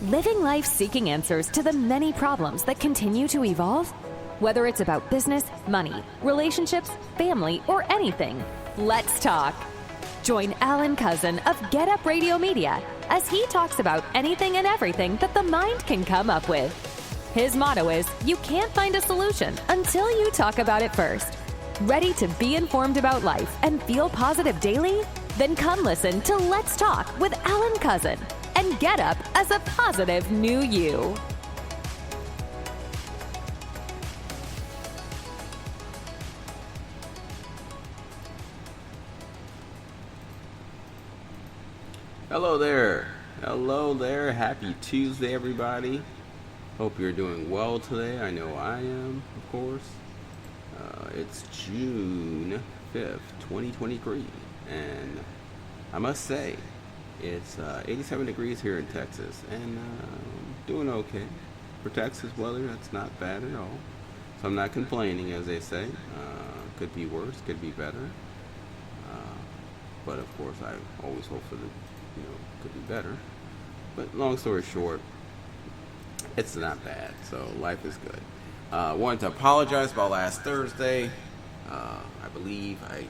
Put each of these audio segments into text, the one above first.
Living life seeking answers to the many problems that continue to evolve? Whether it's about business, money, relationships, family, or anything, let's talk. Join Alan Cousin of getupradio Media as he talks about anything and everything that the mind can come up with. His motto is, you can't find a solution until you talk about it first. Ready to be informed about life and feel positive daily? Then come listen to Let's Talk with Alan Cousin and get up as a positive new you. Hello there. Hello there. Happy Tuesday, everybody. Hope you're doing well today. I know I am, of course. It's June 5th, 2023. And I must say, it's 87 degrees here in Texas. And doing okay. For Texas weather, that's not bad at all. So I'm not complaining, as they say. Could be worse, could be better. But of course, I always hope for the could be better. But long story short, it's not bad. So life is good. Wanted to apologize about last Thursday. I believe I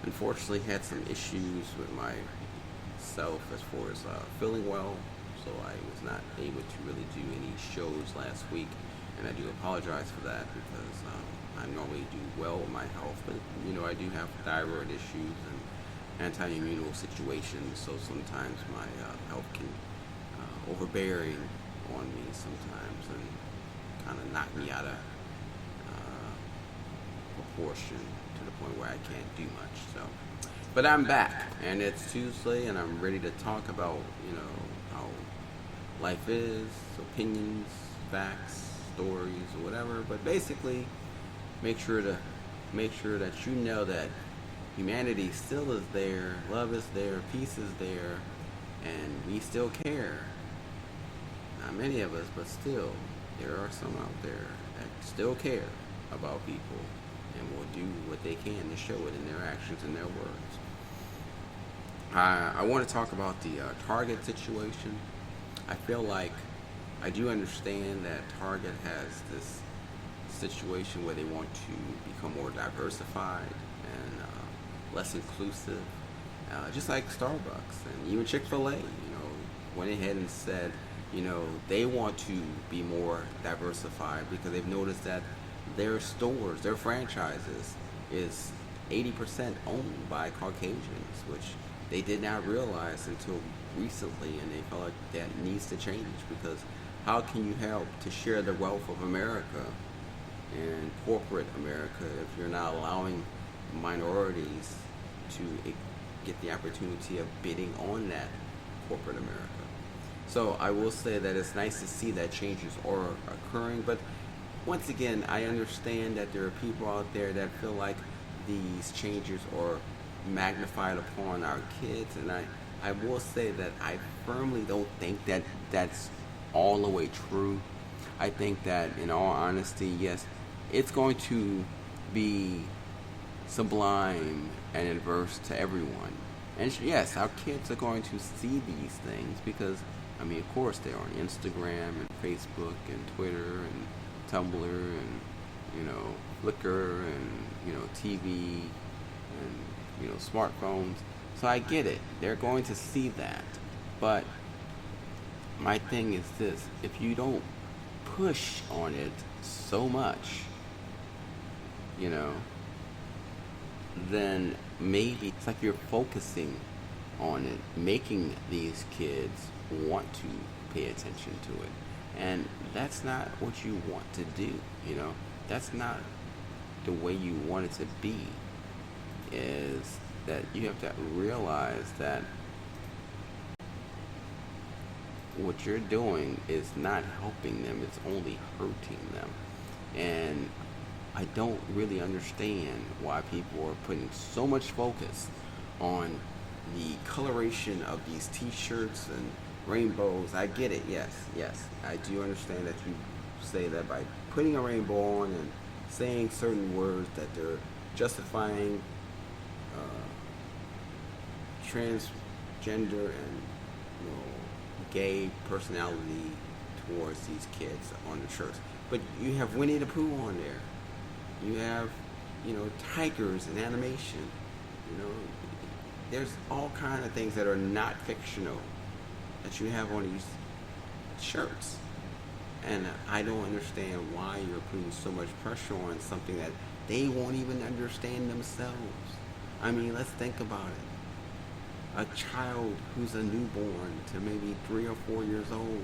unfortunately had some issues with myself as far as feeling well. So I was not able to really do any shows last week. And I do apologize for that because I normally do well with my health. But, I do have thyroid issues and anti-immunal situations, so sometimes my health can overbearing on me sometimes and kind of knock me out of proportion to the point where I can't do much. So, but I'm back, and it's Tuesday, and I'm ready to talk about how life is, opinions, facts, stories, or whatever. But basically, make sure that you know that humanity still is there, love is there, peace is there, and we still care. Not many of us, but still, there are some out there that still care about people and will do what they can to show it in their actions and their words. I want to talk about the Target situation. I feel like I do understand that Target has this situation where they want to become more diversified and less inclusive, just like Starbucks and even Chick-fil-A, went ahead and said, they want to be more diversified because they've noticed that their stores, their franchises, is 80% owned by Caucasians, which they did not realize until recently, and they felt like that needs to change because how can you help to share the wealth of America and corporate America if you're not allowing minorities to get the opportunity of bidding on that corporate America? So I will say that it's nice to see that changes are occurring, but once again, I understand that there are people out there that feel like these changes are magnified upon our kids, and I will say that I firmly don't think that that's all the way true. I think that, in all honesty, yes, it's going to be sublime and adverse to everyone. And yes, our kids are going to see these things because, of course, they're on Instagram and Facebook and Twitter and Tumblr and, Flickr and, TV and, smartphones. So I get it. They're going to see that. But my thing is this. If you don't push on it so much, then maybe it's like you're focusing on it, making these kids want to pay attention to it. And that's not what you want to do, That's not the way you want it to be. Is that you have to realize that what you're doing is not helping them, it's only hurting them. And I don't really understand why people are putting so much focus on the coloration of these t-shirts and rainbows. I get it, yes. I do understand that you say that by putting a rainbow on and saying certain words that they're justifying transgender and gay personality towards these kids on the shirts. But you have Winnie the Pooh on there. You have, tigers and animation. There's all kind of things that are not fictional that you have on these shirts. And I don't understand why you're putting so much pressure on something that they won't even understand themselves. I mean, let's think about it. A child who's a newborn to maybe 3 or 4 years old,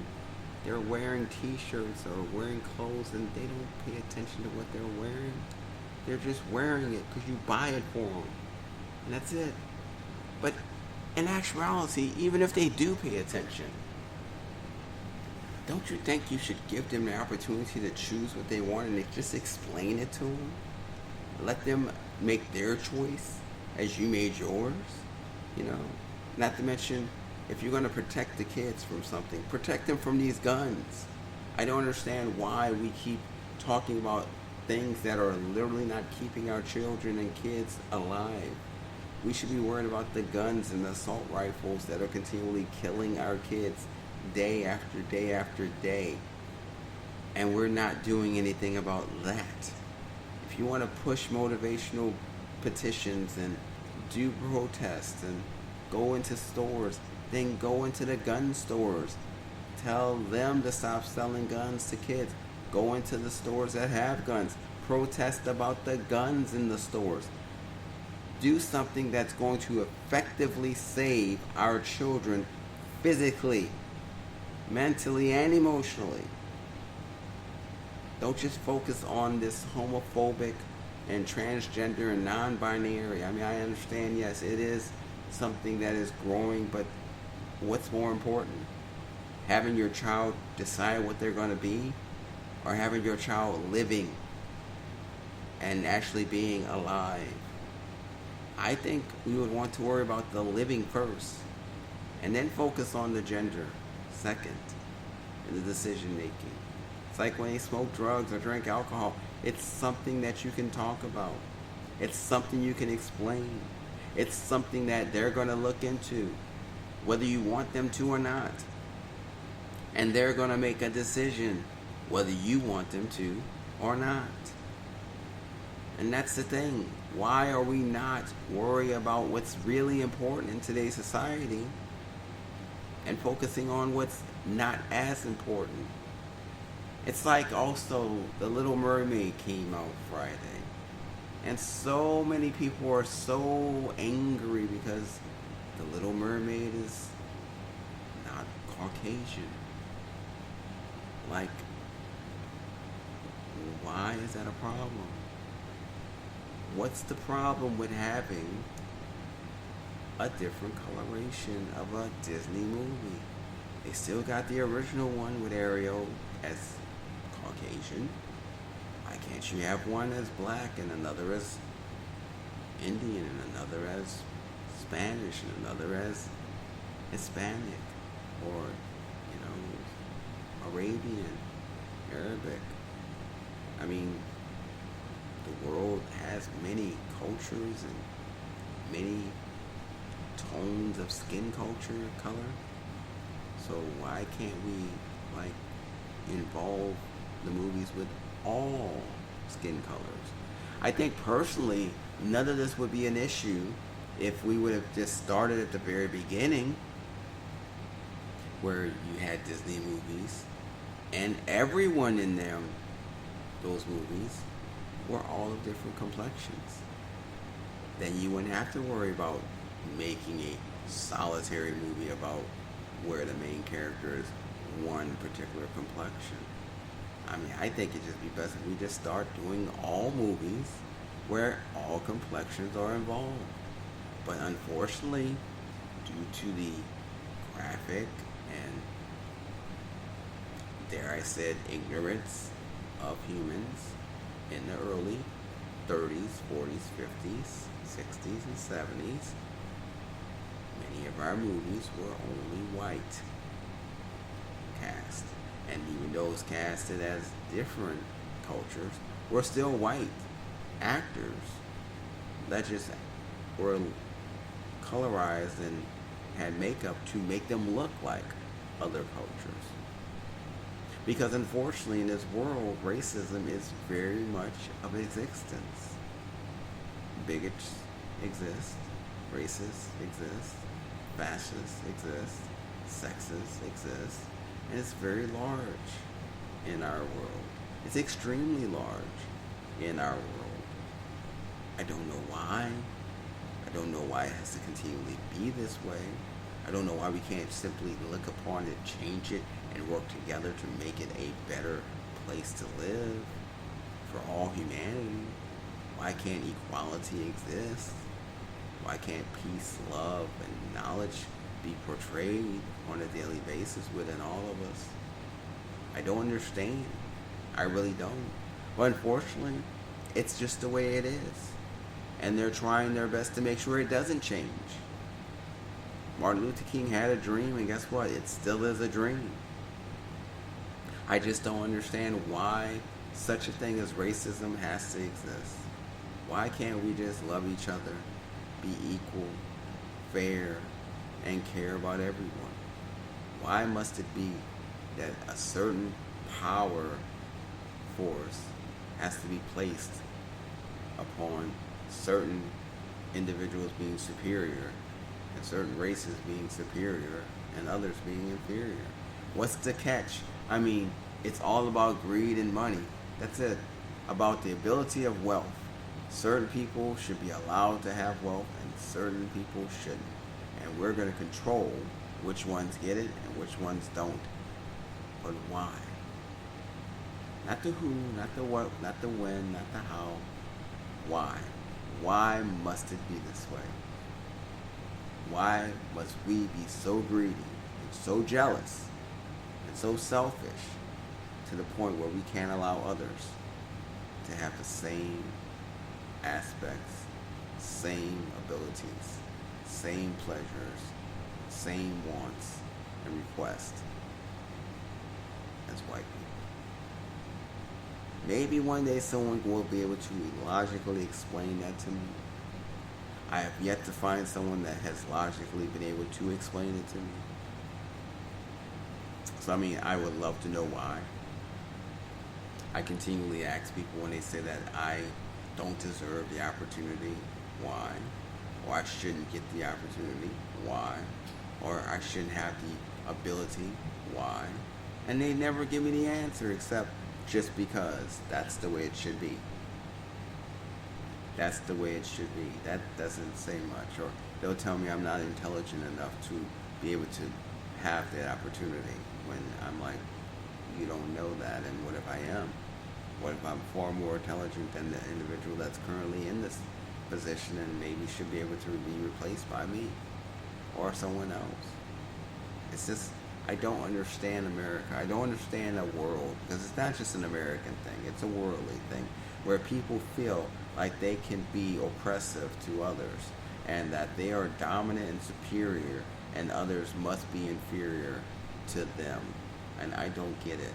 they're wearing t-shirts or wearing clothes and they don't pay attention to what they're wearing. They're just wearing it because you buy it for them. And that's it. But in actuality, even if they do pay attention, don't you think you should give them the opportunity to choose what they want and just explain it to them? Let them make their choice as you made yours, Not to mention, if you're going to protect the kids from something, protect them from these guns. I don't understand why we keep talking about things that are literally not keeping our children and kids alive. We should be worried about the guns and the assault rifles that are continually killing our kids day after day after day. And we're not doing anything about that. If you want to push motivational petitions and do protests and go into stores, then go into the gun stores. Tell them to stop selling guns to kids. Go into the stores that have guns. Protest about the guns in the stores. Do something that's going to effectively save our children physically, mentally, and emotionally. Don't just focus on this homophobic and transgender and non-binary. I mean, I understand, yes, it is something that is growing, but what's more important? Having your child decide what they're going to be, or having your child living and actually being alive? I think we would want to worry about the living first, and then focus on the gender second in the decision making. It's like when they smoke drugs or drink alcohol. It's something that you can talk about. It's something you can explain. It's something that they're going to look into, whether you want them to or not. And they're going to make a decision whether you want them to or not. And that's the thing. Why are we not worried about what's really important in today's society and focusing on what's not as important? It's like also The Little Mermaid came out Friday. And so many people are so angry because The Little Mermaid is not Caucasian. Like, why is that a problem? What's the problem with having a different coloration of a Disney movie? They still got the original one with Ariel as Caucasian. Why can't you have one as black and another as Indian and another as Spanish and another as Hispanic or, Arabian, Arabic? I mean, the world has many cultures and many tones of skin color. So why can't we involve the movies with all skin colors? I think personally, none of this would be an issue if we would have just started at the very beginning, where you had Disney movies and everyone in those movies were all of different complexions. Then you wouldn't have to worry about making a solitary movie about where the main character is one particular complexion. I mean, I think it'd just be best if we just start doing all movies where all complexions are involved. But unfortunately, due to the graphic and, dare I said, ignorance of humans in the early 30s, 40s, 50s, 60s, and 70s, many of our movies were only white cast. And even those casted as different cultures were still white actors that just were colorized and had makeup to make them look like other cultures. Because unfortunately in this world, racism is very much of existence. Bigots exist, racists exist, fascists exist, sexists exist, and it's very large in our world. It's extremely large in our world. I don't know why. I don't know why it has to continually be this way. I don't know why we can't simply look upon it, change it, and work together to make it a better place to live for all humanity. Why can't equality exist? Why can't peace, love, and knowledge be portrayed on a daily basis within all of us? I don't understand. I really don't. But unfortunately, it's just the way it is. And they're trying their best to make sure it doesn't change. Martin Luther King had a dream, and guess what? It still is a dream. I just don't understand why such a thing as racism has to exist. Why can't we just love each other, be equal, fair, and care about everyone? Why must it be that a certain power force has to be placed upon certain individuals being superior and certain races being superior and others being inferior? What's the catch? I mean, it's all about greed and money. That's it. About the ability of wealth. Certain people should be allowed to have wealth and certain people shouldn't. And we're going to control which ones get it and which ones don't. But why? Not the who, not the what, not the when, not the how. Why? Why must it be this way? Why must we be so greedy and so jealous and so selfish to the point where we can't allow others to have the same aspects, same abilities, same pleasures, same wants and requests as white people? Maybe one day someone will be able to logically explain that to me. I have yet to find someone that has logically been able to explain it to me. So I mean, I would love to know why. I continually ask people when they say that I don't deserve the opportunity, why? Or I shouldn't get the opportunity, why? Or I shouldn't have the ability, why? And they never give me the answer except just because that's the way it should be. That's the way it should be. That doesn't say much. Or they'll tell me I'm not intelligent enough to be able to have that opportunity, when I'm like, you don't know that, and what if I am? What if I'm far more intelligent than the individual that's currently in this position and maybe should be able to be replaced by me or someone else? It's just, I don't understand America. I don't understand the world, because it's not just an American thing. It's a worldly thing where people feel like they can be oppressive to others and that they are dominant and superior and others must be inferior to them. And I don't get it.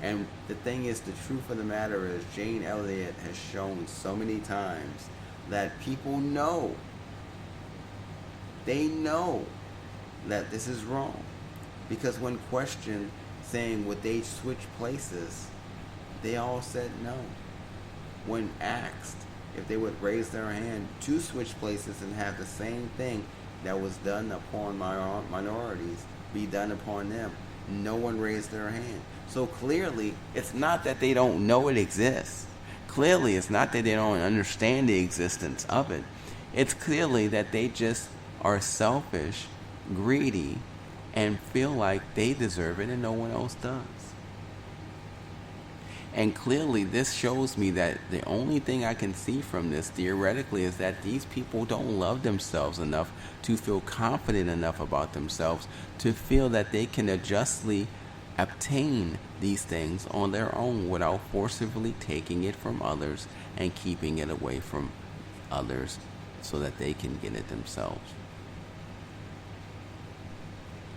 And the thing is, the truth of the matter is, Jane Elliott has shown so many times that people know. They know that this is wrong. Because when questioned, saying would they switch places, they all said no. When asked if they would raise their hand to switch places and have the same thing that was done upon minorities be done upon them, no one raised their hand. So clearly, it's not that they don't know it exists. Clearly, it's not that they don't understand the existence of it. It's clearly that they just are selfish, greedy, and feel like they deserve it and no one else does. And clearly, this shows me that the only thing I can see from this theoretically is that these people don't love themselves enough to feel confident enough about themselves to feel that they can justly obtain these things on their own without forcibly taking it from others and keeping it away from others so that they can get it themselves.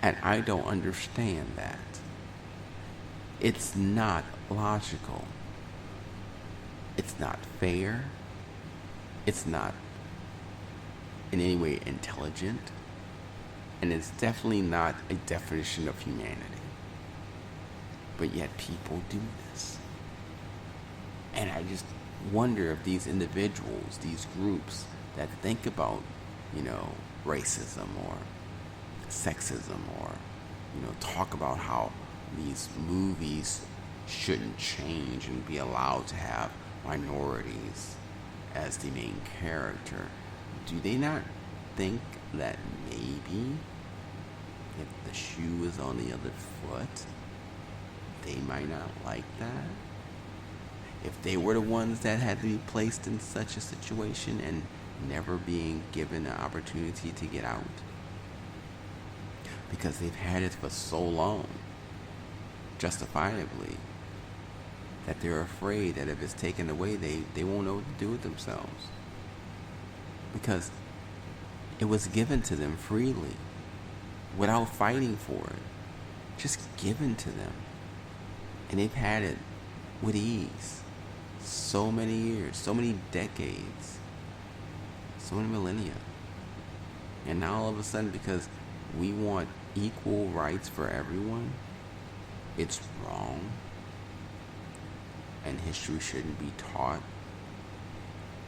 And I don't understand that. It's not logical. It's not fair. It's not in any way intelligent. And it's definitely not a definition of humanity. But yet people do this. And I just wonder if these individuals, these groups that think about, racism or sexism or, talk about how these movies shouldn't change and be allowed to have minorities as the main character, do they not think that maybe if the shoe is on the other foot, they might not like that? If they were the ones that had to be placed in such a situation and never being given the opportunity to get out, because they've had it for so long, justifiably, that they're afraid that if it's taken away, they won't know what to do with themselves. Because it was given to them freely, without fighting for it. Just given to them. And they've had it with ease. So many years, so many decades, so many millennia. And now all of a sudden, because we want equal rights for everyone, it's wrong. And history shouldn't be taught.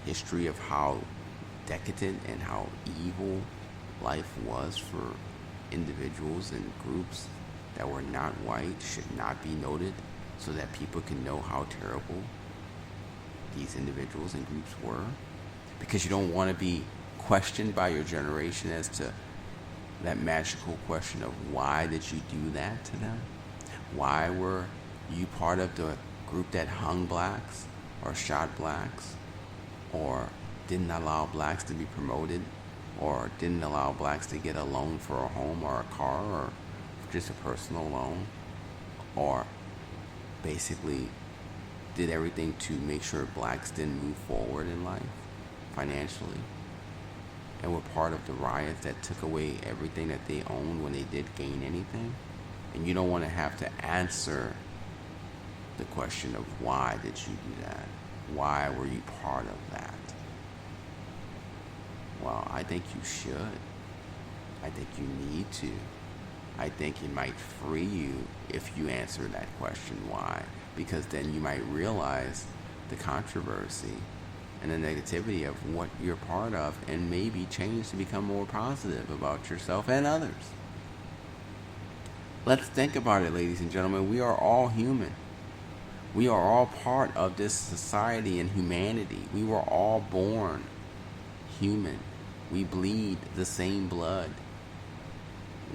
History of how decadent and how evil life was for individuals and groups that were not white should not be noted, so that people can know how terrible these individuals and groups were. Because you don't want to be questioned by your generation as to that magical question of why did you do that to them? Why were you part of the group that hung blacks or shot blacks or didn't allow blacks to be promoted or didn't allow blacks to get a loan for a home or a car or just a personal loan, or basically did everything to make sure blacks didn't move forward in life financially, and were part of the riots that took away everything that they owned when they did gain anything? And you don't want to have to answer the question of why did you do that? Why were you part of that? Well, I think you should. I think you need to. I think it might free you if you answer that question, why? Because then you might realize the controversy and the negativity of what you're part of, and maybe change to become more positive about yourself and others. Let's think about it, ladies and gentlemen. We are all human. We are all part of this society and humanity. We were all born human. We bleed the same blood.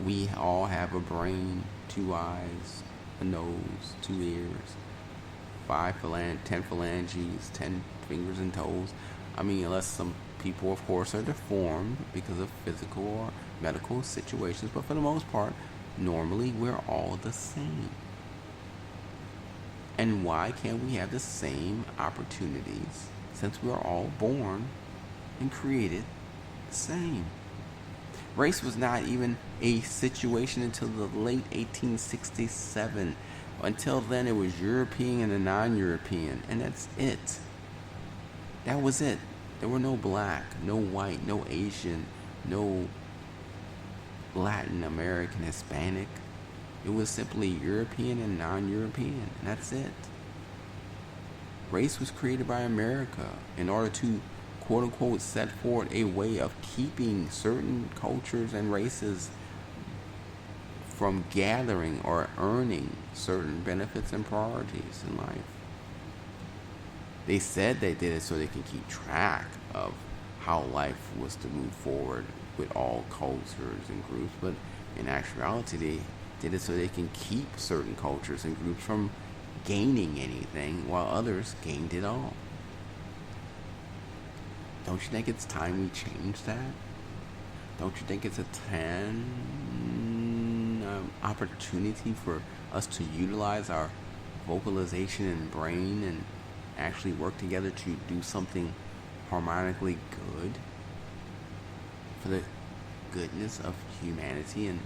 We all have a brain, 2 eyes, a nose, 2 ears, 10 phalanges, 10 fingers and toes. I mean, unless some people, of course, are deformed because of physical or medical situations. But for the most part, normally we're all the same. And why can't we have the same opportunities, since we're all born and created the same? Race was not even a situation until the late 1867. Until then, it was European and a non-European, and that's it. That was it. There were no black, no white, no Asian, no Latin American, Hispanic. It was simply European and non-European, and that's it. Race was created by America in order to, quote-unquote, set forward a way of keeping certain cultures and races from gathering or earning certain benefits and priorities in life. They said they did it so they can keep track of how life was to move forward with all cultures and groups, but in actuality, they did it so they can keep certain cultures and groups from gaining anything while others gained it all. Don't you think it's time we change that? Don't you think it's a opportunity for us to utilize our vocalization and brain and actually work together to do something harmonically good for the goodness of humanity and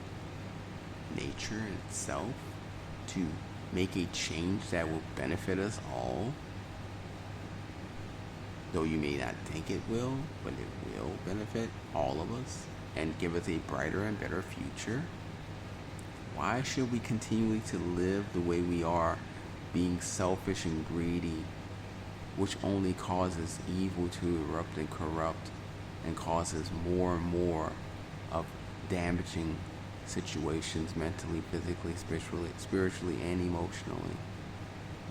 nature itself, to make a change that will benefit us all? Though you may not think it will, but it will benefit all of us. and giveth a brighter and better future? Why should we continually to live the way we are, being selfish and greedy, which only causes evil to erupt and corrupt and causes more and more of damaging situations mentally, physically, spiritually, and emotionally?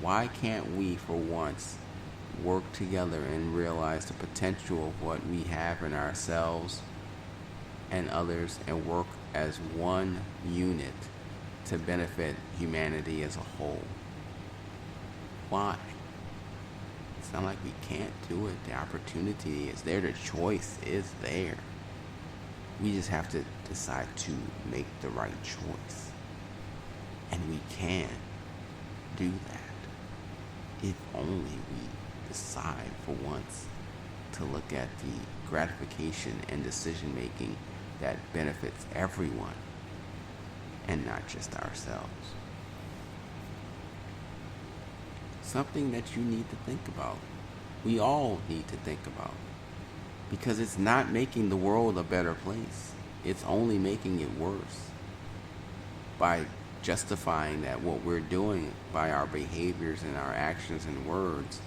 Why can't we, for once, work together and realize the potential of what we have in ourselves and others and work as one unit to benefit humanity as a whole? Why? It's not like we can't do it. The opportunity is there. The choice is there. We just have to decide to make the right choice. And we can do that if only we decide for once to look at the gratification and decision making that benefits everyone and not just ourselves. Something that you need to think about. We all need to think about. Because it's not making the world a better place. It's only making it worse. By justifying that what we're doing by our behaviors and our actions and words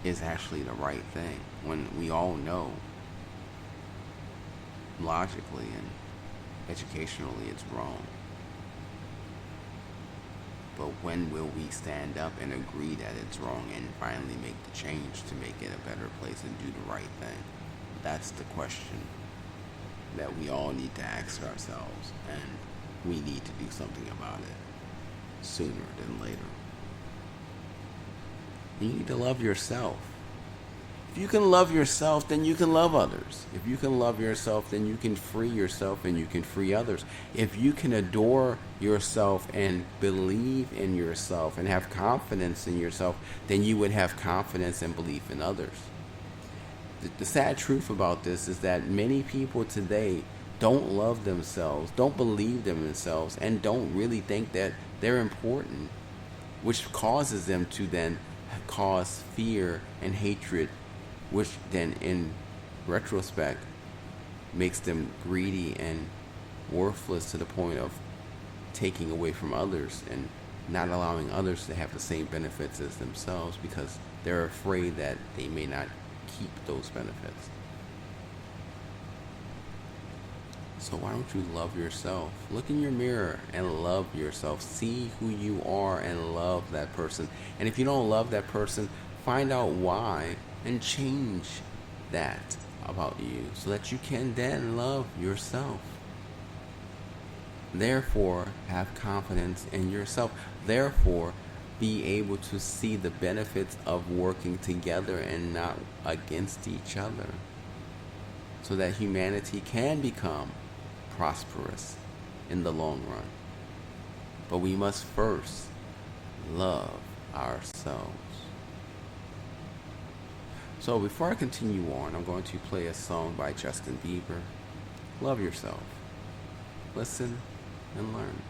is actually the right thing, when we all know logically and educationally it's wrong. But when will we stand up and agree that it's wrong and finally make the change to make it a better place and do the right thing? That's the question that we all need to ask ourselves, and we need to do something about it sooner than later. You need to love yourself. If you can love yourself, then you can love others. If you can love yourself, then you can free yourself and you can free others. If you can adore yourself and believe in yourself and have confidence in yourself, then you would have confidence and belief in others. The sad truth about this is that many people today don't love themselves, don't believe in themselves, and don't really think that they're important, which causes them to then cause fear and hatred, which then in retrospect makes them greedy and worthless to the point of taking away from others and not allowing others to have the same benefits as themselves because they're afraid that they may not keep those benefits. So why don't you love yourself? Look in your mirror and love yourself. See who you are and love that person. And if you don't love that person, find out why and change that about you so that you can then love yourself. Therefore, have confidence in yourself. Therefore, be able to see the benefits of working together and not against each other, so that humanity can become prosperous in the long run. But we must first love ourselves. So before I continue on, I'm going to play a song by Justin Bieber. Love yourself. Listen and learn.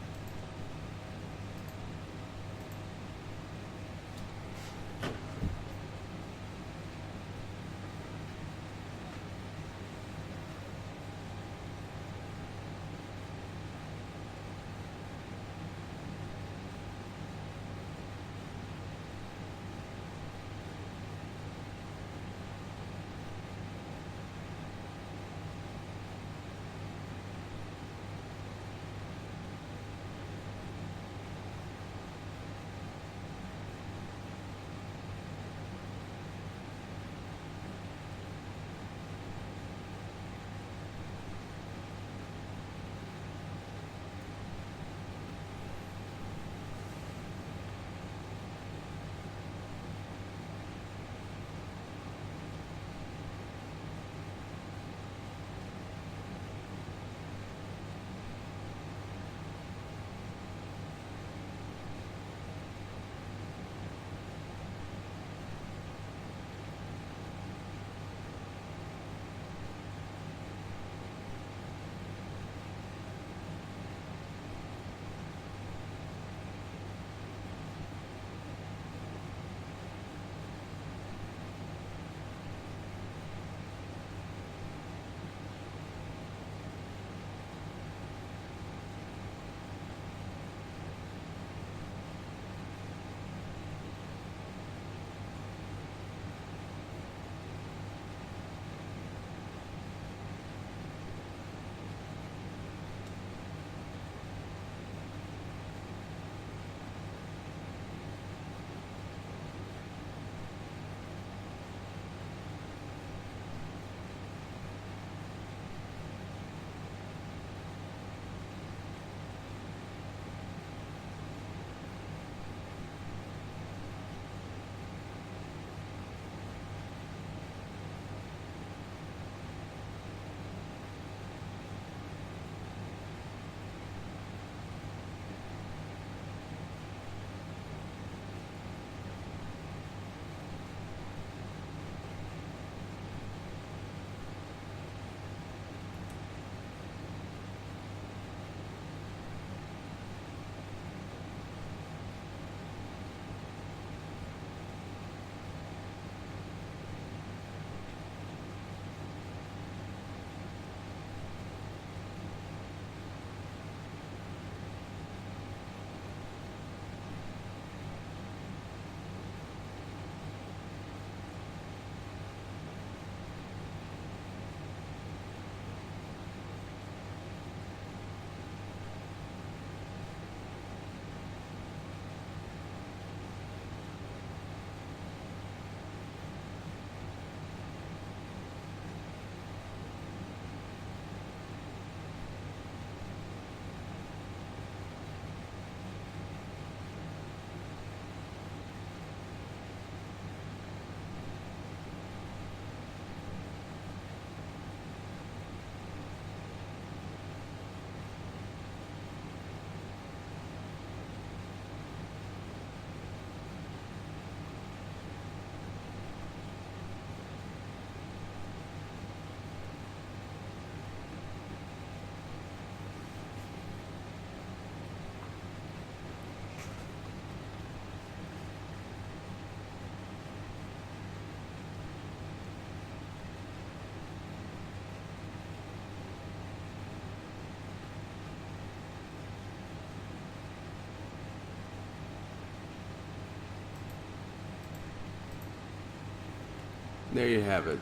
There you have it.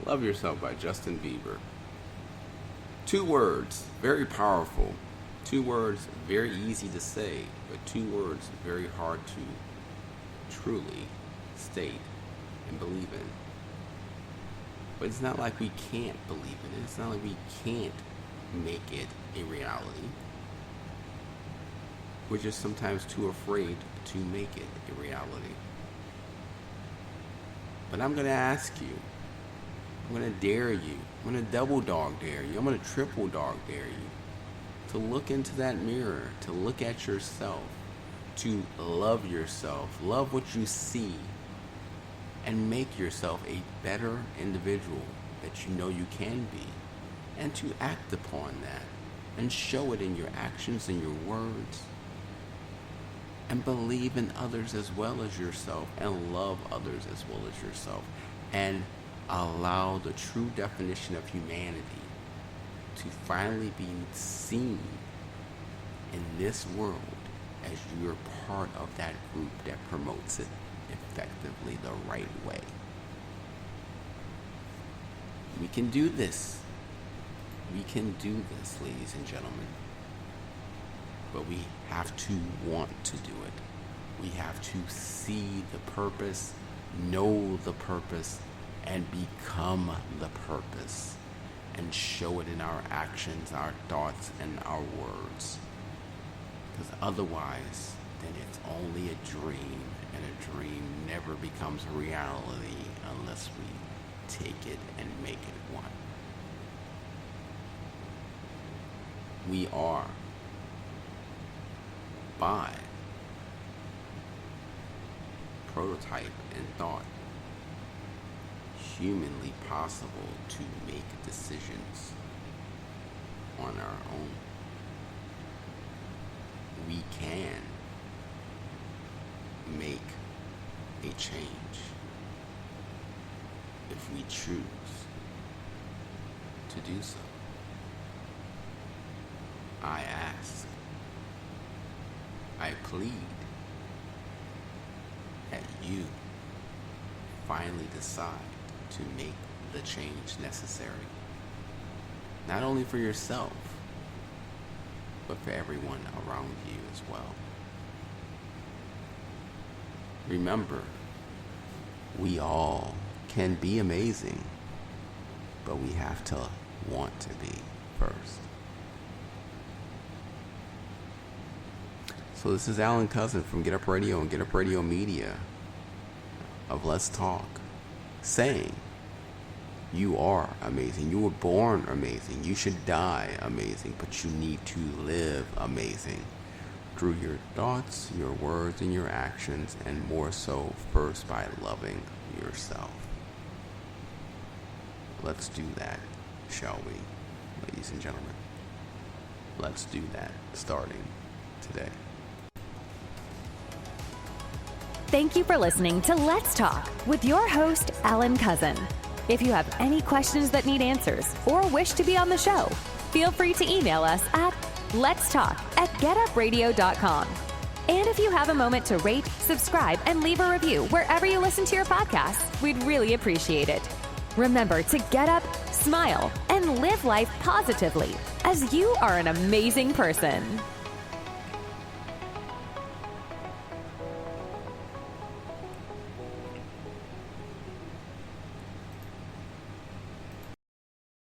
Love Yourself by Justin Bieber. 2 words, very powerful. 2 words, very easy to say, but 2 words, very hard to truly state and believe in. But it's not like we can't believe in it. It's not like we can't make it a reality. We're just sometimes too afraid to make it a reality. But I'm going to ask you, I'm going to dare you, I'm going to double dog dare you, I'm going to triple dog dare you to look into that mirror, to look at yourself, to love yourself, love what you see, and make yourself a better individual that you know you can be, and to act upon that and show it in your actions and your words, and believe in others as well as yourself, and love others as well as yourself, and allow the true definition of humanity to finally be seen in this world as you're part of that group that promotes it effectively the right way. We can do this. We can do this, ladies and gentlemen. But we have to want to do it. We have to see the purpose, know the purpose, and become the purpose, and show it in our actions, our thoughts, and our words. Because otherwise, then it's only a dream, and a dream never becomes a reality unless we take it and make it one. We are, by prototype and thought, humanly possible to make decisions on our own. We can make a change if we choose to do so. I ask, I plead that you finally decide to make the change necessary. Not only for yourself, but for everyone around you as well. Remember, we all can be amazing, but we have to want to be first. So this is Alan Cousin from Get Up Radio and Get Up Radio Media of Let's Talk, saying you are amazing. You were born amazing. You should die amazing, but you need to live amazing through your thoughts, your words, and your actions, and more so first by loving yourself. Let's do that, shall we, ladies and gentlemen? Let's do that starting today. Thank you for listening to Let's Talk with your host, Alan Cousin. If you have any questions that need answers or wish to be on the show, feel free to email us at letstalk@getupradio.com. And if you have a moment to rate, subscribe, and leave a review wherever you listen to your podcasts, we'd really appreciate it. Remember to get up, smile, and live life positively, as you are an amazing person.